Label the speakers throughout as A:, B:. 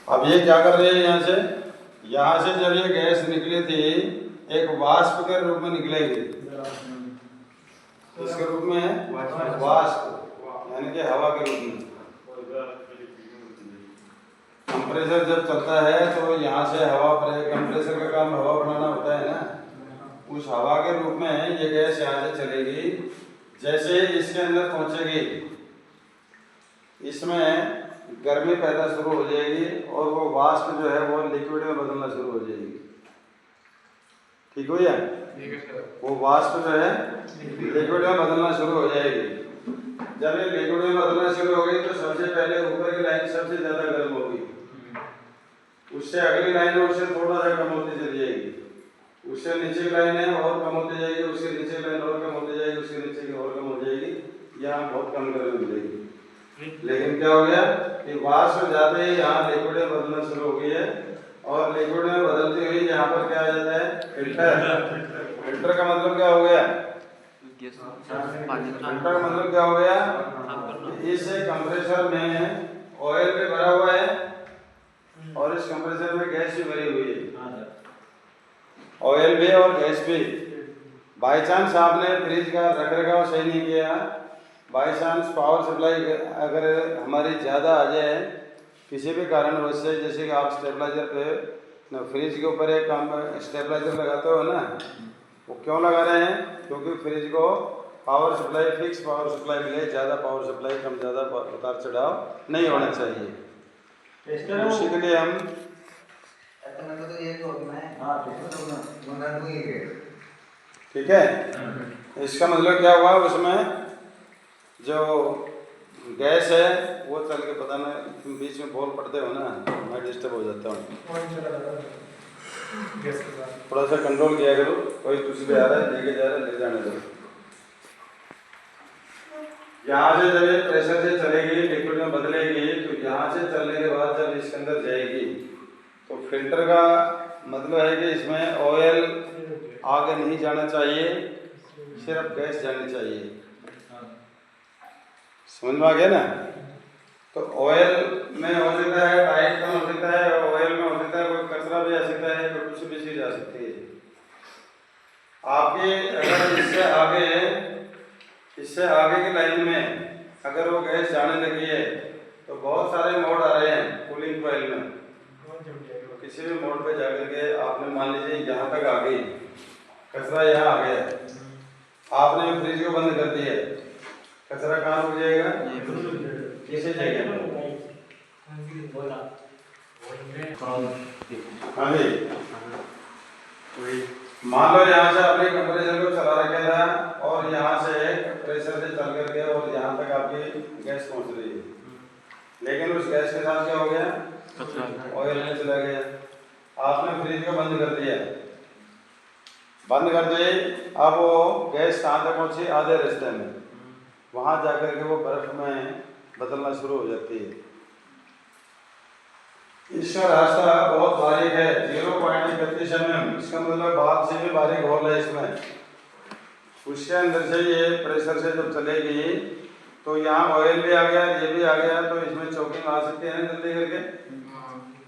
A: अब ये क्या कर रही है यहाँ से जब ये गैस निकली थी एक वाष्प के रूप में निकलेगी, इसके रूप में वाष्प यानी कि हवा के रूप में। कंप्रेसर जब चलता है तो यहाँ से हवा, कंप्रेसर का काम हवा बनाना होता है ना, उस हवा के रूप में ये गैस यहाँ से चलेगी। जैसे इसके अंदर पहुँचेगी इसमें गर्मी पैदा शुरू हो जाएगी और वो वाष्प जो है वो लिक्विड में बदलना शुरू हो जाएगी। ठीक हो गया? वो वाष्प जो है लिक्विड में बदलना शुरू हो जाएगी। जब ये लिक्विड में बदलना शुरू हो गई तो सबसे पहले ऊपर की लाइन सबसे ज्यादा गर्म होगी, उससे अगली लाइन उससे थोड़ा सा कम होती चली जाएगी, उससे नीचे की लाइन है और कम होती जाएगी, उसके नीचे की लाइन और कम होती जाएगी, उसके नीचे की और कम हो जाएगी, यहाँ बहुत कम गर्मी मिलेगी। लेकिन क्या हो गया कि वाष्प जाते ही यहाँ लिक्विड में बदलना शुरू हो गई है और लिक्विड में बदलती हुई यहाँ पर क्या आ जाता है? फिल्टर। फिल्टर का मतलब क्या हो गया? फिल्टर का मतलब क्या हो गया? इस कंप्रेसर में ऑयल भी भरा हुआ है और इस कंप्रेसर में गैस भी भरी हुई है, ऑयल भी और गैस भी। बाई चांस आपने फ्रिज का रखरखाव सही नहीं किया, बाई चांस पावर सप्लाई अगर हमारी ज़्यादा आ जाए किसी भी कारणवश से, जैसे कि आप स्टेबलाइजर पे फ्रिज के ऊपर एक स्टेबलाइजर लगाते हो ना, वो क्यों लगा रहे हैं? क्योंकि फ्रिज को power supply, fix power supply मिले, ज़्यादा पावर सप्लाई कम ज़्यादा उतार चढ़ाव नहीं होना चाहिए। उसी के लिए हम ठीक है। इसका मतलब क्या हुआ, उसमें जो गैस है वो चल के, पता नहीं बीच में बोल पड़ते हो ना, मैं डिस्टर्ब हो जाता हूँ। थोड़ा सा कंट्रोल किया करो, कोई कुछ भी आ रहा है लेके जा रहा है, ले जाने दो। यहाँ से जब ये प्रेशर से चलेगी, लिक्विड में बदलेगी, तो यहाँ से चलने के बाद जब इसके अंदर जाएगी तो फिल्टर का मतलब है कि इसमें ऑयल आगे नहीं जाना चाहिए, सिर्फ गैस जानी चाहिए। समझ में आ गया ना? तो ऑयल में हो सकता है टाइट कम हो सकता है, ऑयल में हो सकता है कोई कचरा भी आ सकता है, कोई कुछ भी चीज आ सकती है आपके। अगर इससे आगे की लाइन में अगर वो गैस जाने लगी है तो बहुत सारे मोड आ रहे हैं कूलिंग कॉइल में, तो किसी भी मोड पे जाकर के आपने मान लीजिए यहाँ तक आ गई, कचरा यहाँ आ गया, आपने फ्रिज को बंद कर दिया, कचरा कहाँ रुक जाएगा? किसी जगह। हाँ जी, मान लो यहाँ से आपने कंप्रेसर को चला रखा था और यहाँ से प्रेशर से चल करके और यहाँ तक आपकी गैस पहुँच रही है, लेकिन उस गैस के साथ क्या हो गया? ऑयल में चला गया। आपने फ्रिज को बंद कर दिया, बंद कर दिए, अब वो गैस कहाँ तक पहुँची? आधे रास्ते में, वहाँ जाकर के वो बर्फ में बदलना शुरू हो जाती है। इसका रास्ता बहुत बारीक है, 0.31 mm, इसका मतलब बात से भी बारीक होल है इसमें। उसके अंदर से ये प्रेशर से जब चलेगी तो यहाँ ऑयल भी आ गया, ये भी आ गया, तो इसमें चौकिंग आ सकती है ना जल्दी करके।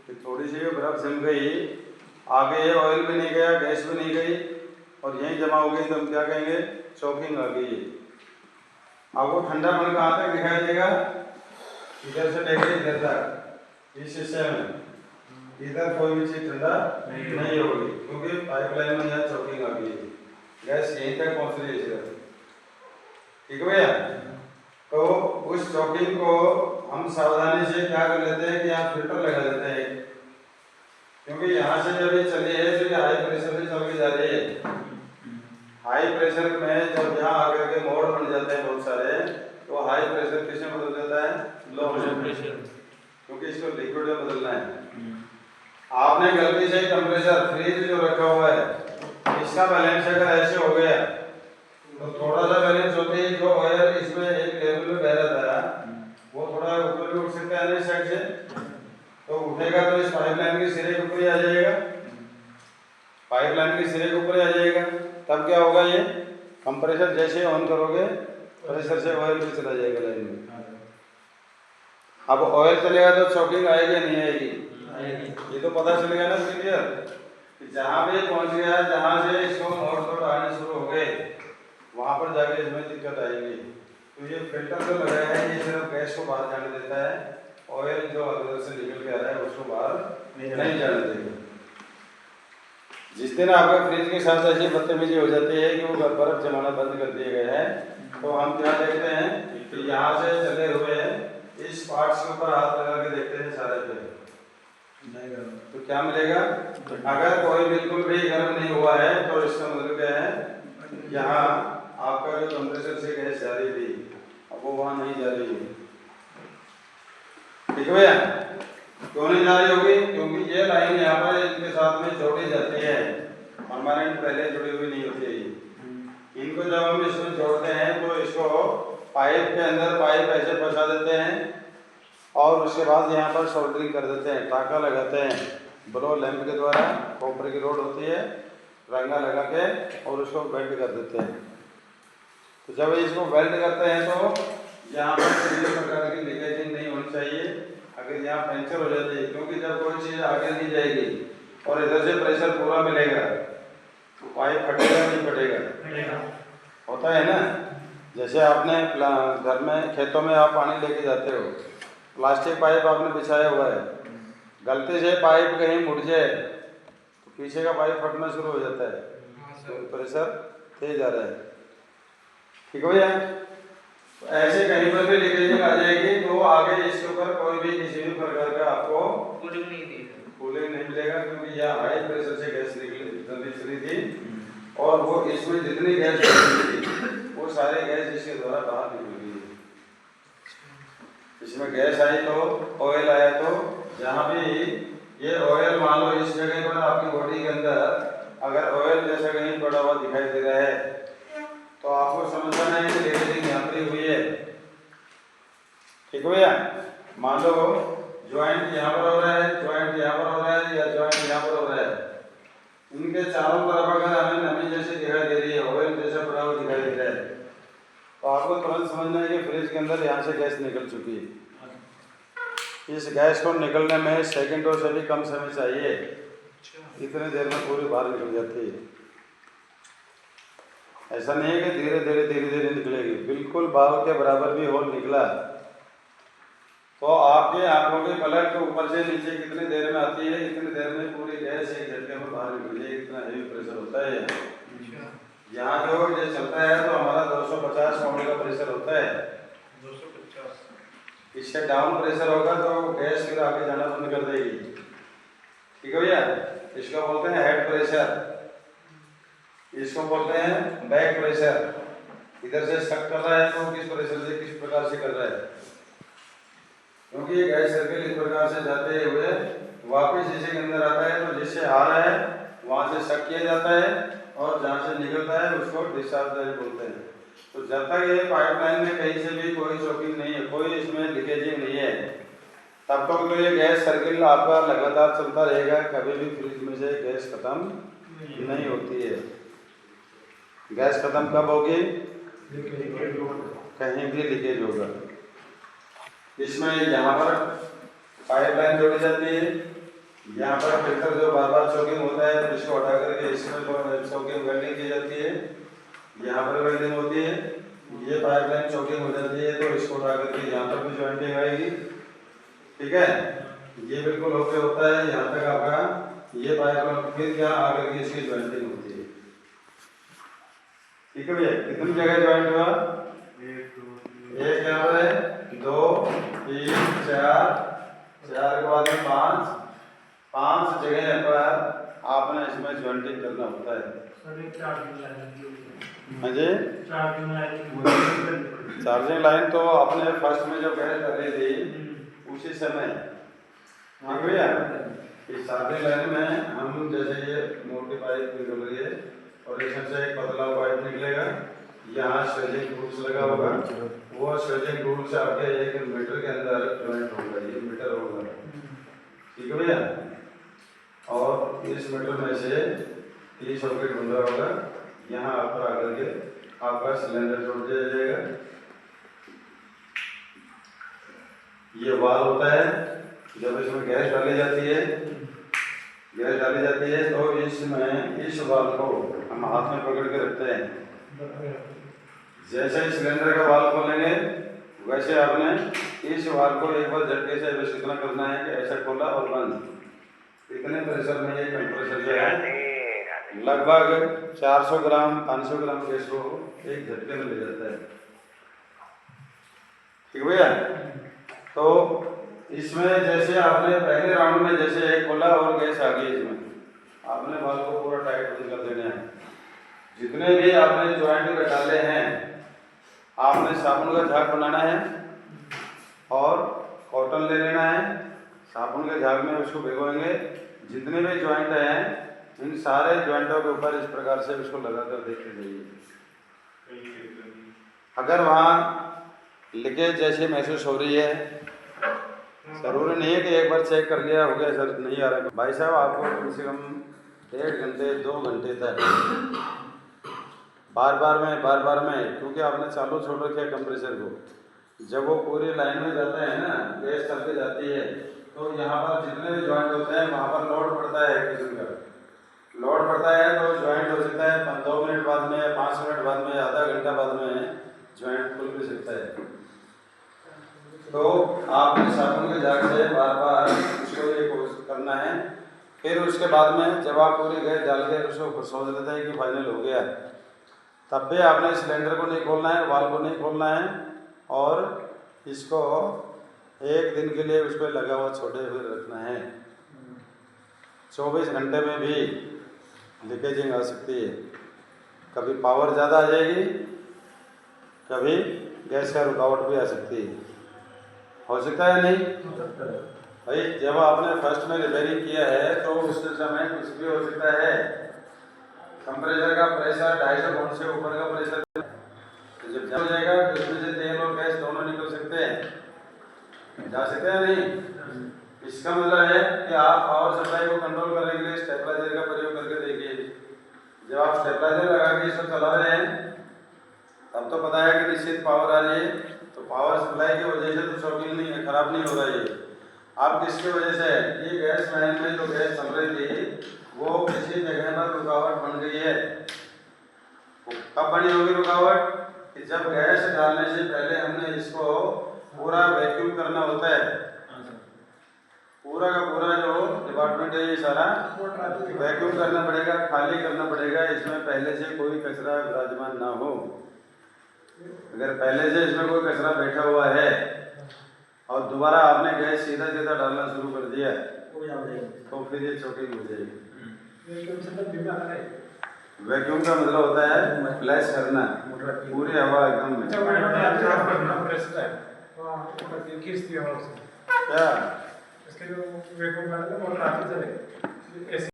A: तो थोड़ी सी बर्फ जम गई, आगे ये ऑयल भी नहीं गया, गैस भी नहीं गई और यहीं जमा हो गई, तो हम क्या कहेंगे? चौकिंग आ गई। अब वो ठंडापन कहाँ तक दिखाई देगा? इधर से लेकर इधर तक, इस हिस्से में इधर कोई भी चीज ठंडा नहीं होगी, क्योंकि पाइपलाइन में यहाँ चौकिंग आ गई है, गैस यहीं तक पहुँच रही है सिर्फ। ठीक है भैया? तो उस चौकिंग को हम सावधानी से क्या कर लेते हैं कि यहाँ फिल्टर लगा देते हैं, क्योंकि यहाँ से जब ये चली है तो ये हाई प्रेशर से चल के जा रही है। हाई प्रेशर में जब यहाँ आकर के मोड बन जाते हैं बहुत सारे, तो हाई प्रेशर किसमें बदल जाता है? लो प्रेशर, क्योंकि इसको लिक्विड में बदलना है। आपने गलती से कंप्रेसर फ्रिज जो रखा हुआ है इसका बैलेंस अगर ऐसे हो गया तो थोड़ा सा बैलेंस होते ही जो ऑयल इसमें एक लेवल में बह रहा था वो थोड़ा ऊपर भी उठ सकता है ना इस साइड से, तो उठेगा तो इस पाइपलाइन के सिरे के ऊपर ही आ जाएगा, पाइपलाइन के सिरे के ऊपर ही आ जाएगा। तब क्या होगा? ये कंप्रेसर जैसे ऑन करोगे प्रेशर से ऑयल भी चला जाएगा लाइन में। अब ऑयल चलेगा तो चौकिंग आएगी नहीं आएगी? ये तो पता चलेगा ना क्लियर कि जहाँ भी पहुँच गया, जहाँ से इसको मोड़ तोड़ आने शुरू हो गए, वहाँ पर जाके इसमें दिक्कत आएगी। तो ये फिल्टर जो लगाया है ये सिर्फ गैस को बाहर जाने देता है, ऑयल जो अंदर से निकल के आ रहा है उसको बाहर नहीं जाने देगा। जिस दिन आपका फ्रिज के साथ ऐसी बदतमीजी हो जाती है कि वो बर्फ जमाना बंद कर दिए गए हैं, तो हम क्या देखते हैं कि यहाँ से चले हुए इस पार्ट्स के ऊपर हाथ लगा के देखते हैं सारे पे, तो क्या मिलेगा? अगर कोई बिल्कुल भी गर्म नहीं हुआ है तो इसका मतलब क्या है, यहाँ आपका जो कंप्रेसर से गैस जा रही थी अब वो वहाँ नहीं जा रही है। ठीक है भैया? क्यों नहीं जा रही होगी? क्योंकि ये लाइन यहाँ पर इनके साथ में जोड़ी जाती है, परमानेंट पहले जुड़ी हुई नहीं होती है। इनको जब हम इसमें जोड़ते हैं तो इसको पाइप के अंदर पाइप ऐसे फंसा देते हैं और उसके बाद यहाँ पर सोल्डरिंग कर देते हैं, टाँका लगाते हैं ब्लो लैंप के द्वारा, कॉपर की रोड होती है, रंगा लगा के और उसको वेल्ड कर देते हैं। तो जब इसको वेल्ड करते हैं तो यहाँ पर किसी प्रकार की लीकेजिंग नहीं होनी चाहिए। अगर यहाँ पंचर हो जाती है, क्योंकि जब कोई चीज़ आगे नहीं जाएगी और इधर से प्रेशर पूरा मिलेगा तो पाइप फटेगा नहीं फटेगा? होता है ना। जैसे आपने घर में खेतों में आप पानी लेके जाते हो, प्लास्टिक पाइप आपने बिछाया हुआ है, गलती से पाइप कहीं मुड़ जाए तो पीछे का पाइप फटना शुरू हो जाता है, तो प्रेशर तेज आ रहा है। ठीक है भैया? तो ऐसे कहीं पर भी लीकेजिंग आ जाएगी तो आगे इसके ऊपर कोई भी किसी भी प्रकार का आपको कूलिंग नहीं मिलेगा, क्योंकि यह हाई प्रेशर से गैस निकली थी और वो इसमें जितनी गैस थी वो सारे गैस इसके द्वारा बाहर निकल गई। इसमें गैस आई तो ऑयल आया, तो जहाँ भी ये ऑयल मान लो इस जगह पर आपकी बॉडी के अंदर अगर ऑयल जैसा कहीं पड़ा हुआ दिखाई दे रहा है तो आपको समझना है कि लीकेजिंग यहाँ पर हुई है। ठीक है भैया? मान लो ज्वाइंट यहाँ पर हो रहा है, ज्वाइंट यहाँ पर हो रहा है या ज्वाइंट यहाँ पर हो रहा है, इनके चारों तरफ अगर हमें नमी जैसी दिखाई दे रही है, ऑयल जैसा पड़ा हुआ दिखाई दे रहा है, तो आपको तुरंत समझना है कि फ्रिज के अंदर यहाँ से गैस निकल चुकी है। इस गैस को निकलने में सेकंडों से भी कम समय चाहिए, इतने देर में पूरी बाहर निकल जाती है। ऐसा नहीं है कि धीरे धीरे निकलेगी, बिल्कुल बाल के बराबर भी होल निकला तो आपके आंखों के पलक के ऊपर से नीचे कितनी देर में आती है, इतनी देर में पूरी गैस एक झटके में बाहर निकल जाएगी। इतना हेवी प्रेशर होता है यहाँ जो ये चलता है तो हमारा 250 पाउंड का प्रेशर होता है। 250 इससे डाउन प्रेशर होगा तो गैस फिर आगे जाना बंद कर देगी। ठीक है भैया? इसको बोलते हैं हेड प्रेशर, इसको बोलते हैं बैक प्रेशर। इधर से स्टक कर रहा है तो किस प्रेशर से किस प्रकार से कर रहा है, क्योंकि ये गैस सर्किल इस प्रकार से जाते हुए वापस शीशे के अंदर आता है, तो जिससे आ रहा है वहाँ से स्टक किया जाता है और जहाँ से निकलता है उसको डिस्चार्ज बोलते हैं। तो जब तक ये पाइपलाइन में कहीं से भी कोई चोकिंग नहीं है, कोई इसमें लीकेजिंग नहीं है, तब तक तो ये गैस सर्किल आपका लगातार चलता रहेगा, कभी भी फ्रिज में से गैस खत्म नहीं होती है। गैस खत्म कब होगी? कहीं भी लीकेज होगा। इसमें यहाँ पर पाइपलाइन जोड़ी जाती है, यहाँ पर फिल्टर जो बार बार चोकिंग होता है तो इसको हटा करके इसमें चोकिंग वेल्डिंग की जाती है, यहाँ पर वेल्डिंग होती है, ये पाइपलाइन चोकिंग हो जाती है तो इसको उठा करके यहाँ पर भी ज्वाइंटिंग आएगी। ठीक है? ये बिल्कुल ओके होता है यहाँ तक आपका ये पाइपलाइन, फिर यहाँ आकर के इसकी ज्वाइंटिंग होती है। ठीक है भैया? कितनी जगह ज्वाइंट हुआ? एक यहाँ पर है, 2 3 4 के बाद में 5 जगह पर आपने इसमें ज्वाइंटिंग करना होता है। हाँ जी, चार्जिंग लाइन तो आपने फर्स्ट में जब गैस कर रही थी उसी समय। हाँ भैया? इस चार्जिंग लाइन में हम जैसे ये मोटी पाइप निकल रही है और इसमें से एक पतला पाइप निकलेगा, यहाँ स्वेजिंग टूल्स लगा होगा, वो स्वेजिंग टूल से आपके 1 मीटर के अंदर ज्वाइंट होगा, ये मीटर होगा। ठीक है भैया? और इस मीटर में से 30 सॉकेट बंधा होगा, यहाँ आप पर आकर के आपका सिलेंडर जोड़ दिया जाएगा। ये वाल होता है, जब इसमें गैस डाली जाती है, गैस डाली जाती है तो इसमें इस वाल्व को हम हाथ में पकड़ के रखते हैं। जैसे ही सिलेंडर का वाल्व खोलेंगे वैसे आपने इस वाल्व को एक बार झटके से बस इतना करना है कि ऐसा खोला और बंद। इतने प्रेशर में ये कंप्रेसर जो है लगभग 400 ग्राम 500 ग्राम गैस को एक झटके में ले जाता है। ठीक भैया। तो इसमें जैसे आपने पहले राउंड में जैसे एक खोला और गैस आ गई, इसमें आपने वाल्व को पूरा टाइट बंद कर देना है। जितने भी आपने ज्वाइंट डाले हैं आपने साबुन का झाग बनाना है और कॉटन ले लेना है, साबुन के झाग में उसको भिगोएंगे। जितने भी ज्वाइंट हैं इन सारे ज्वाइंटों के ऊपर इस प्रकार से उसको लगाकर देखते जाइए। अगर वहाँ लीकेज जैसी महसूस हो रही है, जरूरी नहीं है कि एक बार चेक कर लिया हो गया सर नहीं आ रहा। भाई साहब आपको कम से कम 1.5 घंटे 2 घंटे तक बार बार में क्योंकि आपने चालू छोड़ रखा है कंप्रेसर को, जब वो पूरी लाइन में जाता है ना गैस चलते जाती है तो यहाँ पर जितने भी ज्वाइंट होते हैं वहाँ पर लोड पड़ता है, किस्म का लोड पड़ता है तो ज्वाइंट हो सकता है 2 मिनट बाद में, 5 मिनट बाद में, आधा घंटा बाद में ज्वाइंट खुल भी सकता है। तो आपने साबुन के झाग से बार बार उसको ये कोशिश करना है। फिर उसके बाद में जब आप पूरी गैस डाल के उसको सोच लेते हैं कि फाइनल हो गया, तब भी आपने सिलेंडर को नहीं खोलना है, वाल्व को नहीं खोलना है और इसको 1 दिन के लिए उस पर लगा हुआ छोड़े हुए रखना है। 24 घंटे में भी लीकेजिंग आ सकती है, कभी पावर ज़्यादा आ जाएगी, कभी गैस का रुकावट भी आ सकती है। हो सकता है नहीं भाई, जब आपने फर्स्ट में रिपेयरिंग किया है तो उस समय कुछ भी हो सकता है। कंप्रेसर का प्रेशर 250 वोल्ट से ऊपर का प्रेशर तो जब हो जाएगा तो इसमें से तेल और गैस दोनों निकल सकते हैं, जा सकते हैं नहीं। इसका मतलब है कि आप पावर सप्लाई को कंट्रोल करने के लिए स्टेबलाइजर का प्रयोग करके देखिए। जब आप स्टेबलाइजर लगा के इसको चला रहे हैं तब तो पता है कि निश्चित पावर आ रही है, तो पावर सप्लाई की वजह से तो शॉकिंग नहीं है, खराब नहीं हो रहा है। आप किसकी वजह से ये गैस लाइन में जो गैस चल रही थी वो किसी जगह पर रुकावट बन गई है। कब बनी होगी रुकावट कि जब गैस डालने से पहले हमने इसको पूरा वैक्यूम करना होता है। पूरा का पूरा जो डिपार्टमेंट है ये सारा वैक्यूम करना पड़ेगा, खाली करना पड़ेगा, इसमें पहले से कोई कचरा विराजमान ना हो। अगर पहले से इसमें कोई कचरा बैठा हुआ है और दोबारा आपने गैस सीधा डालना शुरू कर दिया तो फिर ये चौकी हो जाएगी। वैक्यूम का मतलब होता है फ्लैश करना, पूरी हवा एकदम क्या
B: इसके जो वैक्यूम का मोटर आती चले